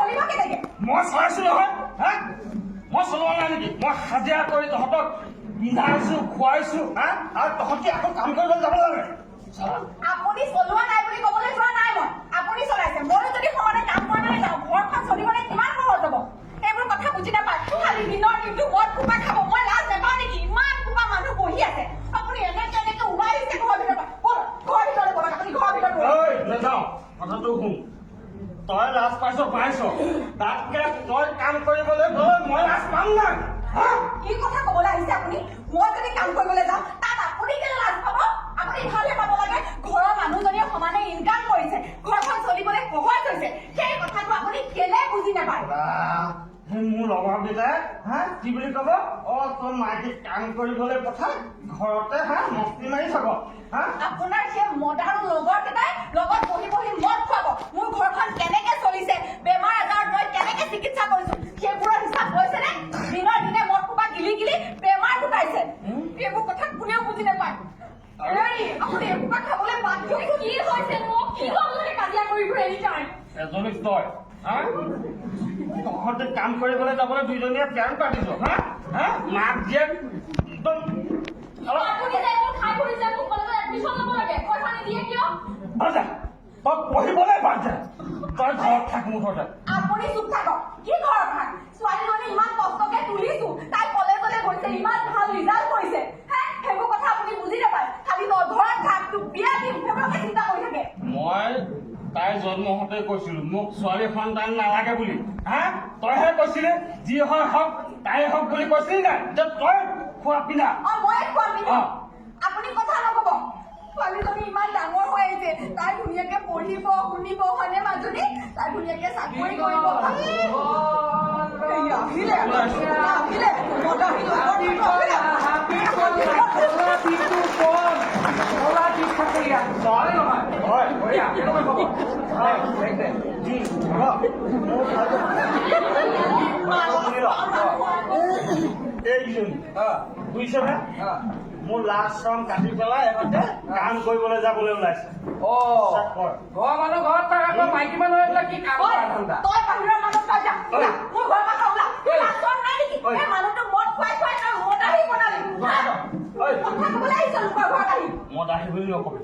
চলিব কেনেকে মই চলাইছো নহয় হা মই চলোৱা নাই নেকি মই হাজিৰা কৰি তহঁতক পিন্ধাইছো খুৱাইছো হা আৰু তহঁতি আকৌ কাম কৰিবলৈ যাব লাগে আপুনি চলোৱা নাই বুলি ক'বলৈ যোৱা নাই মই আপুনি চলাইছে ময়ো যদি সমানে কাম কৰা নাই যাওঁ ঘৰখন চলিবলৈ কিমান সহজ হ'ব এইবোৰ কথা বুজি নাপায় খালি দিনৰ দিনটো মদ খোপা খাব মই লাজ নাপাওঁ নেকি ইমান খোপা মানুহ বহি আছে আপুনি এনেকে এনেকে ওলাই আহিছে ঘৰৰ ভিতৰৰ পৰা ঘৰৰ ভিতৰলৈ বলক আপুনি ঘৰৰ ভিতৰত নাযাওঁ কথাটো শুন তই লাজ পাইছ তাতকে তই কাম কৰিবলৈ গ'লে মই লাজ পাম নাই কি কথা ক'বলৈ আহিছে আপুনি মই যদি কাম কৰিবলৈ যাওঁ তাত আপুনি কেলে লাজ পাব আপুনি ভালে পাব লাগে ঘৰৰ মানুহজনীয়ে সমানে ইনকাম কৰিছে ঘৰখন চলিবলৈ সহজ হৈছে সেই কথাটো আপুনি কেলে বুজি নাপায় মোৰ লগৰ কেইটাই হা কি বুলি ক'ব তই মাইকীক কাম কৰিবলৈ পঠা ঘৰতে হা মস্তি মাৰি থাক হা আপোনাৰ সেই মদাৰু লগৰ কেইটাই লগত বহি বহি মদ খুৱাব মোৰ ঘৰখন কেনেকে চলিছে বেমাৰ আজাৰত মই কেনেকে চিকিৎসা কৰিছো সেইবোৰৰ হিচাপ লৈছেনে দিনৰ দিনে মদ খোপা গিলি গিলি বেমাৰ গোটাইছে এইবোৰ কথা কোনেও বুজি নাপায় আপুনি এসোপা খাবলৈ বাধ্য কি হৈছে মোক কি হ'বলৈ কাজিয়া কৰিব এনি টাইম এজনীক তই হা তহঁতে কাম কৰিবলৈ যাবলৈ দুইজনীয়ে প্লেন পাতিছো হা হা মাক জীয়েক একদম আপুনি যে এইবোৰ খাই ফুৰিছে মোক কলেজত এডমিশ্যন ল'ব লাগে পইচা নিদিয়ে কিয় বাজা তই পঢ়িবলৈ বাদ যা তই ঘৰত থাক মুঠতে আপুনি চুপ থাকক কি ঘৰত থাক ছোৱালীজনী ইমান কষ্টকে তুলিছো তাই কলেজলৈ গৈছে ইমান ভাল ৰিজাল্ট কৰিছে সেইবোৰ কথা আপুনি বুজি নাপায় খালি ঘৰত থাক তোক বিয়া দিম সেইবোৰকে চিন্তা কৰি থাকে মই তাই জন্ম হওঁতে কৈছিলো মোক ছোৱালী সন্তান নালাগে বুলি হা তইহে কৈছিলি যি হয় হওক তাই হওক বুলি কৈছিলি নাই যে তই খোৱা পিন্ধা মই খোৱা পিন্ধা আপুনি কথা নকব ছোৱালীজনী ইমান ডাঙৰ হৈ আহিছে তাই ধুনীয়াকে পঢ়িব শুনিব হয়নে মাজনী তাই ধুনীয়াকে চাকৰি কৰিব বুজিছনে মোৰ লাজ চৰম কাটি পেলাই এহঁতে কাম কৰিবলৈ যাবলৈ ওলাইছে ঘৰৰ মানুহ ঘৰত থাক আকৌ মাইকী মানুহ এইবিলাক কি কাম কৰা ধান্দা তই বাহিৰৰ মানুহ তই যা মোৰ ঘৰৰ মানুহ ওলা লাজ চৰম নাই নেকি এই মানুহটোক মদ খুৱাই খুৱাই তই মদ আহি বনালি কথা ক'বলৈ আহিছ লোকৰ ঘৰত আহি মদ আহি বুলি নকবি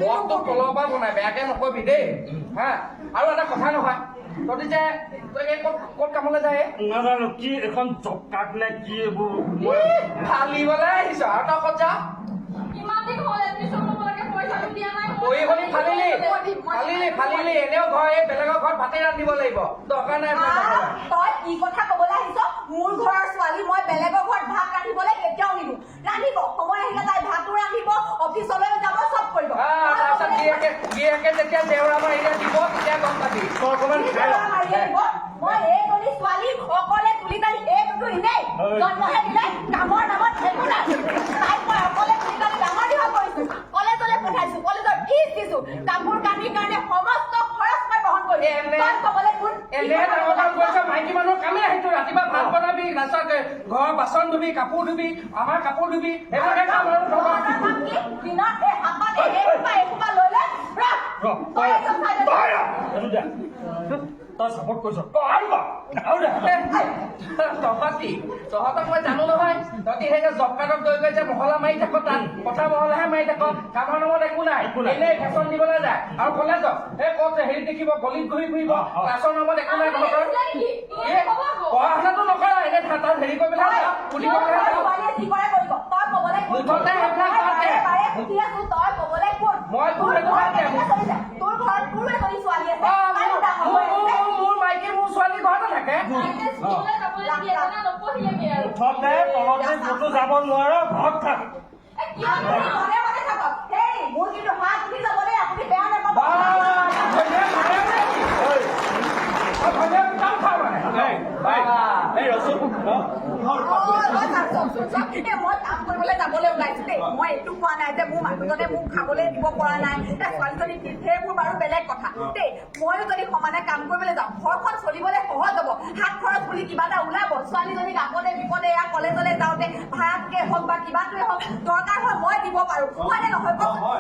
মদটো তলৰ পৰা বনাই বেয়াকে নকবি দেই হা আৰু এটা কথা নহয় তহঁতি যে তই ক'ত কামলৈ যায় নাজানো কি এখন জব কাৰ্ড নে কি এইবোৰ ফালিবলৈ আহিছ আৰু তই ক'ত যা ইমান দিন হ'ল এডমিশ্যন ল'ব লাগে পইচাটো দিয়া নাই পঢ়ি শুনি ফালিলি এনেও ঘৰ এই বেলেগৰ ঘৰত ভাতেই ৰান্ধিব লাগিব দৰকাৰ নাই তই কি কথা ক'বলৈ আহিছ মোৰ ঘৰৰ ছোৱালী মই বেলেগৰ ঘৰত ভাত ৰান্ধিবলৈ কেতিয়াও নিদো ৰান্ধিব সময় আহিলে তাই ভাতো ৰান্ধিব অফিচলৈ যাব চব কৰিব তাৰপিছত গিৰিয়েকে যেতিয়া দেউৰা মাৰিলে দিব তেতিয়া গম পাবি মই এইজনী ছোৱালী অকলে তুলি তালি এইটোতো এনেই জন্মহে দিলে কামৰ নামত একো নাই তাইক মই অকলে তুলি তালি ডাঙৰ দীঘল কৰিছো কলেজলৈ পঠাইছো কলেজৰ ফিজ দিছো কাপোৰ কানিৰ কাৰণে সমস্ত খৰচ মই বহন কৰিছো মাইকী মানুহ কামেই আহিছো ৰাতিপুৱা ভাত বনাবি তাৰপিছত ঘৰৰ বাচন ধুবি কাপোৰ ধুবি আমাৰ কাপোৰ ধুবি সেইবিলাকে কাম আৰু দিনত এই হাতত এসোপা লৈ লৈ তই চাপৰ্ট কৰিছ তহঁতক মই জানো নহয় তহঁতি সেই যে জব কাৰ্ডত গৈ গৈ যে মহলা মাৰি থাক তাত কথা মহলাহে মাৰি থাক কামৰ নামত একো নাই এনেই ফেশ্বন দিবলৈ যায় আৰু কলেজত এই ক'ত হেৰি দেখিব গলিত ঘূৰি ফুৰিব ক্লাছৰ নামত একো নাই তহঁতৰ পঢ়া শুনাটো নকৰা এনে তাত হেৰি কৰি পেলাই সুধিব মই মোৰ মাইকী মোৰ ছোৱালী ঘৰতে থাকে মুঠতে তহঁতে ক'তো যাব নোৱাৰ ঘৰত থাক মোৰ কিন্তু হাত উঠি যাব দেই আপুনি বেয়া নাপাব মই কাম কৰিবলৈ যাবলৈ ওলাইছো দেই মই এইটো কোৱা নাই যে মোৰ মানুহজনে মোক খাবলৈ দিব পৰা নাই ছোৱালীজনী সেইবোৰ বাৰু বেলেগ কথা দেই ময়ো যদি সমানে কাম কৰিবলৈ যাওঁ ঘৰখন চলিবলৈ সহজ হ'ব হাত খৰচ বুলি কিবা এটা ওলাব ছোৱালীজনীক আপদে বিপদে এয়া কলেজলৈ যাওঁতে ভাড়াতকে হওক বা কিবাটোৱে হওক দৰকাৰ হয় মই দিব পাৰো হয়নে নহয়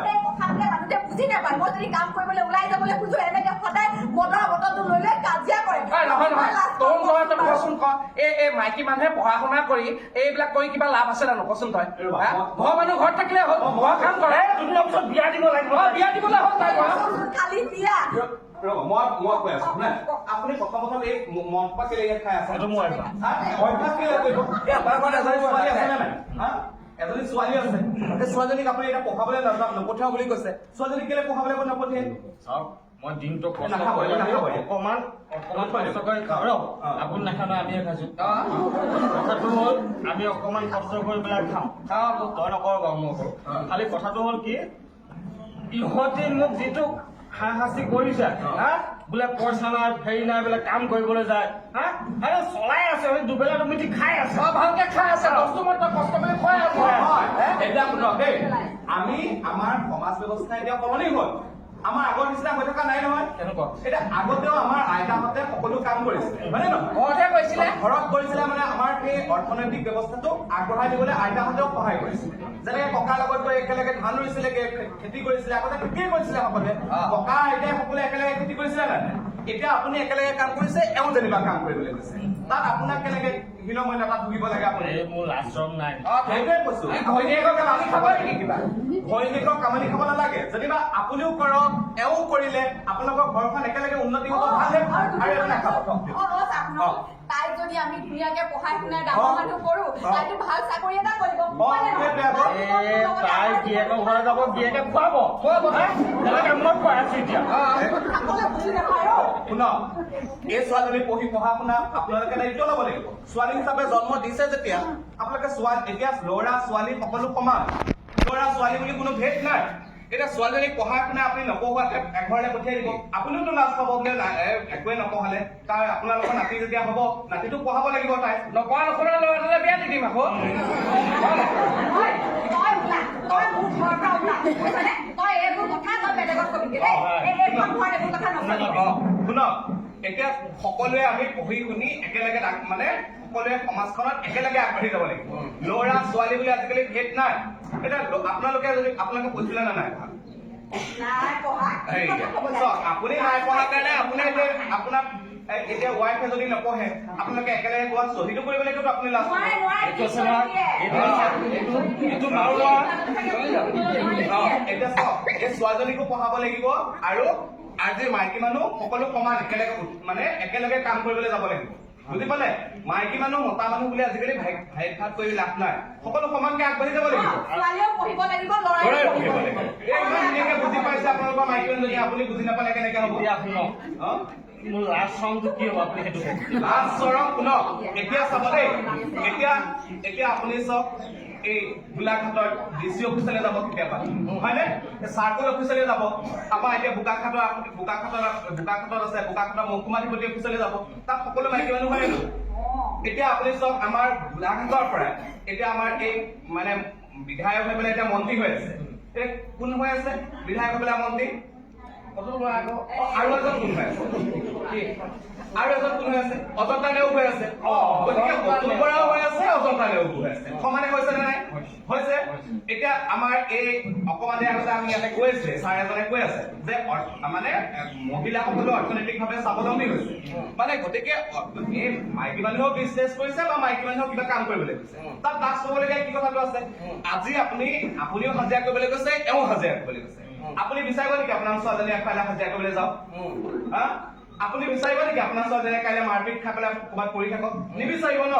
সেই কথাটোকে মানুহটোৱে বুজি নাপায় মই যদি কাম কৰিবলৈ ওলাই যাবলৈ খোজো এনেকে সদায় মদৰ বটলটো লৈ লৈ মাইকী মানুহে পঢ়া শুনা কৰি এইবিলাক কৰি কিবা লাভ আছে জানো কচোন তই ঘৰৰ মানুহ ঘৰত থাকিলে হ'ল ঘৰ কাম কৰে দুদিনৰ পিছত বিয়া দিব লাগিব বিয়া দিবলৈ হ'ল তাই খালি বিয়া ৰ'ব মই কৈ আছো শুনে আপুনি প্ৰথম এই মদ কেলে ইয়াত খাই আছে এইটো মই অভ্যাস কেলে কৰিব আপোনাৰ ঘৰত এজনী ছোৱালী আছে নে নাই এজনী ছোৱালী আছে সেই ছোৱালীজনীক আপুনি এতিয়া পঢ়াবলৈ নপঠিয়াও বুলি কৈছে ছোৱালীজনীক কেলে পঢ়াবলৈ নপঠিয়াই চাওক মই দিনটো কষ্ট নাখাব, কৰি নাখাব। অকমান কষ্ট কৰি খাওঁ আপুনি নাখায় আমিয়ে খাইছো কথাটো হ'ল আমি অকমান কষ্ট কৰি পেলাই খাওঁ তই নকৰ বাৰু মই কৰো খালি কথাটো হ'ল কি ইহঁতে মোক যিটো হাঁহি কৰিছে বোলে পইচা নাই ফেৰি নাই বোলে কাম কৰিবলৈ যায় আৰে চলাই আছে দুবেলা তুমি খাই আছে ভালকে খাই আছে বস্তু মই তই কষ্ট কৰি খুৱাই আছো এতিয়া শুনক দেই আমি আমাৰ সমাজ ব্যৱস্থা এতিয়া সলনি হ'ল আমাৰ আগৰ নিচিনা হৈ থকা নাই নহয় কেনেকুৱা এতিয়া আগতেও আমাৰ আইতাহঁতে সকলো কাম কৰিছিলে হয়নে নহয় ঘৰতে কৈছিলে ঘৰত কৰিছিলে মানে আমাৰ সেই অৰ্থনৈতিক ব্যৱস্থাটো আগবঢ়াই দিবলৈ আইতাহঁতেও সহায় কৰিছিলে যেনেকে ককাৰ লগত গৈ একেলগে ধান ৰুইছিলে খেতি কৰিছিলে আগতে খেতিয়ে কৰিছিলে সকলোৱে ককা আইতাই সকলোৱে একেলগে খেতি কৰিছিলে নাই এতিয়া আপুনি একেলগে কাম কৰিছে এওঁ যেনিবা কাম কৰিবলৈ গৈছে তাত আপোনাক কেনেকে হীনমন্য তাত ভুগিব লাগে আপুনি মোৰ লাষ্টৰ নাই সেইটোৱে কৈছো ঘৈণীয়েকৰ কামানি খাব নেকি কিবা ঘৈণীয়েকৰ কামানি খাব নালাগে যেনিবা আপুনিও কৰক এওঁ কৰিলে আপোনালোকৰ ঘৰখন একেলগে উন্নতি হ'ব ভালহে আৰু এটা নাখাব তাই যদি আমি ধুনীয়াকে পঢ়াই শুনাই ডাঙৰ মানুহ কৰো তাইতো ভাল চাকৰি এটা কৰিব তাই গিয়েকৰ ঘৰত যাব গিয়েকে খুৱাব তেনেকে মই কৈ আছো এতিয়া শুনক এই ছোৱালীজনী পঢ়া শুনা আপোনালোকে দায়িত্ব ল'ব লাগিব ছোৱালী হিচাপে জন্ম দিছে যেতিয়া আপোনালোকে এতিয়া ল'ৰা ছোৱালী সকলো সমান ল'ৰা ছোৱালী বুলি কোনো ভেদ নাই এতিয়া ছোৱালীজনীক পঢ়াই শুনাই আপুনি নপঢ়োৱাকে এঘৰলৈ পঠিয়াই দিব আপুনিওতো লাজ পাব বোলে একোৱে নপঢ়ালে তাৰ আপোনালোকৰ নাতি যেতিয়া হ'ব নাতিটোক পঢ়াব লাগিব তাই নপঢ়া নুশুনা ল'ৰাটোলে বিয়া দি দিম আকৌ শুনক এতিয়া সকলোৱে আমি পঢ়ি শুনি একেলগে মানে সকলোৱে সমাজখনত একেলগে আগবাঢ়ি যাব লাগিব ল'ৰা ছোৱালী বুলি আজিকালি ভেদ নাই এতিয়া আপোনালোকে কৈছিলে নে নাই আপুনি নাই পঢ়াৰ কাৰণে আপুনি আপোনাক এতিয়া ৱাইফে যদি নপঢ়ে আপোনালোকে একেলগে কোৱা চহীটো কৰিব লাগিব আপুনি লাষ্ট এতিয়া চাওক এই ছোৱালীজনীকো পঢ়াব লাগিব আৰু আজি মাইকী মানুহ সকলো সমান একেলগে কাম কৰিবলৈ যাব লাগিব বুজি পালে মাইকী মানুহ মতা মানুহ বুলি আজিকালি ভাই ভাগ কৰি লাভ নাই সকলো সমানকে আগবাঢ়ি যাব লাগিব ইমান ধুনীয়াকে বুজি পাইছে আপোনালোকৰ মাইকী মানুহজনী আপুনি বুজি নাপালে কেনেকে হ'ব মোৰ লাষ্ট চৰমটো কি হ'ব আপুনি সেইটো লাষ্ট চৰম শুনক এতিয়া চাব দেই এতিয়া আপুনি চাওক এই গোলাঘাটৰ ডিচি অফিচলৈ যাব কেতিয়াবা হয়নে চাৰ্কল অফিচলৈ যাব আমাৰ এতিয়া বোকাখাটত আছে বোকাখাটৰ মহকুমাধিপতি অফিচলৈ যাব তাত সকলো মাইকী মানুহ হয় এতিয়া আপুনি চাওক আমাৰ গোলাঘাটৰ পৰা এতিয়া আমাৰ এই মানে বিধায়ক হৈ পেলাই এতিয়া মন্ত্ৰী হৈ আছে কোন হৈ আছে বিধায়ক হৈ পেলাই মন্ত্ৰী আৰু এজন কোন হৈ আছে অজন্তা নেওগ হৈ আছে গতিকে অতুল বৰাও হৈ আছে অজন্তা নেওগ হৈ আছে সমানে হৈছে নে নাই হৈছে এতিয়া আমাৰ এই অকমান আগতে আমি ইয়াতে কৈ আছে ছাৰ এজনে কৈ আছে যে মানে মহিলাসকলো অৰ্থনৈতিকভাৱে স্বাৱলম্বী হৈছে মানে গতিকে এই মাইকী মানুহেও বিজনেছ কৰিছে বা মাইকী মানুহেও কিবা কাম কৰিবলৈ গৈছে তাত লাজ পাবলগীয়া কি কথাটো আছে আজি আপুনিও হাজিৰা কৰিবলৈ গৈছে এওঁ হাজিৰা কৰিবলৈ গৈছে আপুনি বিচাৰিব নেকি আপোনাৰ ছোৱালীজনী এফালে হাজিৰা কৰিবলৈ যাওক আপুনি বিচাৰিব নেকি আপোনাৰ ছোৱালীজনীয়ে কাইলৈ মাৰপিট খাই পেলাই ক'ৰবাত পৰি থাকক নিবিচাৰিব ন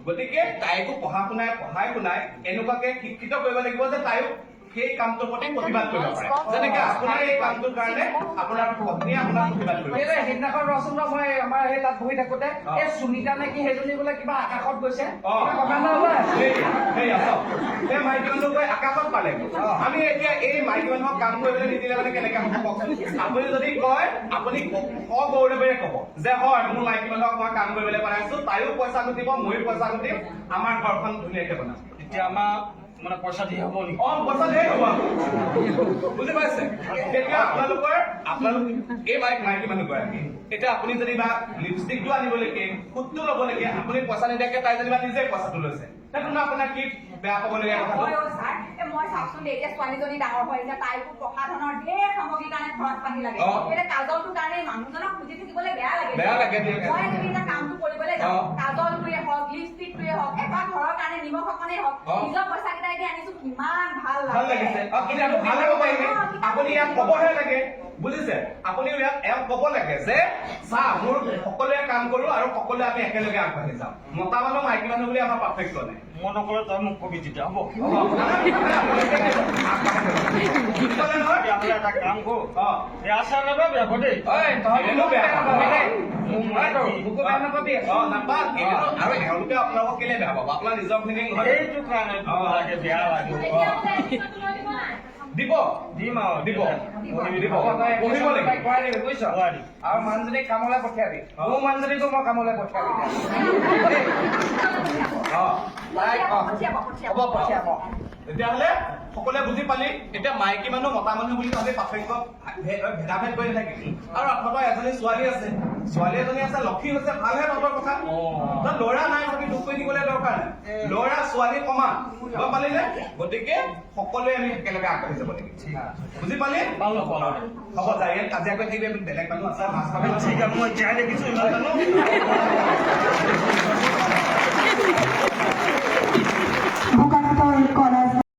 গতিকে তাইকো পঢ়াই শুনাই এনেকুৱাকে শিক্ষিত কৰিব লাগিব যে তাইও সেই কামটোৰ প্ৰতি প্ৰতিবাদ কৰিব পাৰে যেনেকে আপোনাৰ এই কামটোৰ কাৰণে আপোনাৰ পত্নীয়ে আপোনাক প্ৰতিবাদ কৰিব সেইদিনাখন ৰচোন মই আমাৰ সেই তাত বহি থাকোতে এই সুনিতা নে কি সেইজনী বোলে কিবা আকাশত গৈছে সেই মাইকী মানুহ গৈ আকাশত পালে আমি এতিয়া এই মাইকী মানুহক কাম কৰিবলৈ নিদিলে মানে কেনেকে হ'ব কওকচোন আপুনি যদি কয় আপুনি সগৌৰৱেৰে ক'ব যে হয় মোৰ মাইকী মানুহক মই কাম কৰিবলৈ পাইছো তাইও পইচা ঘটিব ময়ো পইচা ঘটিম আমাৰ ঘৰখন ধুনীয়াকে বনাম এতিয়া আমাৰ মানে পইচা দি হ'ব নেকি পইচা দিয়ে হ'ব বুজি পাইছে তেতিয়া আপোনালোক এই মাইকী মানুহ গৰাকী এতিয়া আপুনি যদি বা লিপষ্টিকটো আনিবলৈকে সুতটো ল'বলৈকে আপুনি পইচা নিদিয়াকে তাই যেনিবা নিজে পইচাটো লৈছে সেইটোনো আপোনাৰ কি বেয়া পাবলগীয়া কথাটো মই চাওকচোন এতিয়া ছোৱালীজনী ডাঙৰ হৈ এতিয়া তাইকো পঢ়া ধনৰ ঢেৰ সামগ্ৰীৰ কাৰণে খৰচ পাতি লাগে এতিয়া কাজলটোৰ কাৰণে মানুহজনক খুজি থাকিবলৈ বেয়া লাগে মই যদি এতিয়া কামটো কৰিবলৈ যাওঁ কাজলটোৱে হওক নিমখ অকণেই হওক নিজৰ পইচা কেইটা দি আনিছো কিমান ভাল ভাল লাগিছে কিন্তু আমি ভাল হ'ব পাৰিবি আপুনি ইয়াক ক'বহে লাগে বুজিছে আপুনি ইয়াক ক'ব লাগে যে চা মোৰ সকলোৱে কাম কৰো আৰু সকলোৱে আমি একেলগে আগবাঢ়ি যাওঁ মতা মানুহ মাইকী মানুহ বুলি আমাৰ পাৰ্থক্য নাই মই নকলে তই মোক কবি তেতিয়া হ'ব এটা কাম কৰো এই আচাৰ নাপাবি বেয়া দেই মোকো বেয়া নাপাবি আৰু এওঁলোকে আপোনালোকক কেলে বেয়া পাব আপোনাৰ নিজৰ খিনি সেইটো কাৰণে লাগে বেয়া লাগে দিব দিম আৰু দিব পঢ়িব লাগিব বুজিছ আৰু মানুহজনীক কামলৈ পঠিয়াবি মোৰ মানুহজনীকো মই কামলৈ পঠিয়াবি পঠিয়াব পঠিয়াব তেতিয়াহ'লে সকলোৱে বুজি পালি এতিয়া মাইকী মানুহ মতা মানুহ বুলি ভাবি পাৰ্থক্য ভেদাভেদ কৰি নাথাকিবি আৰু আপোনালোকৰ এজনী ছোৱালী আছে ছোৱালী এজনী আছে লক্ষী হৈছে ভালহে তহঁতৰ কথা ল'ৰা নাই ভাবি দুখ কৰি দিবলৈ দৰকাৰ নাই ল'ৰা ছোৱালী সমান গম পালি নে গতিকে সকলোৱে আমি একেলগে আগবাঢ়ি যাব লাগিব বুজি পালি হ'ব যায় ইয়াত কাজিয়া কৰি থাকিবি বেলেগ মানুহ আছে মাছ খাব ঠিক আছে মই এতিয়া দেখিছো ইমান মানুহ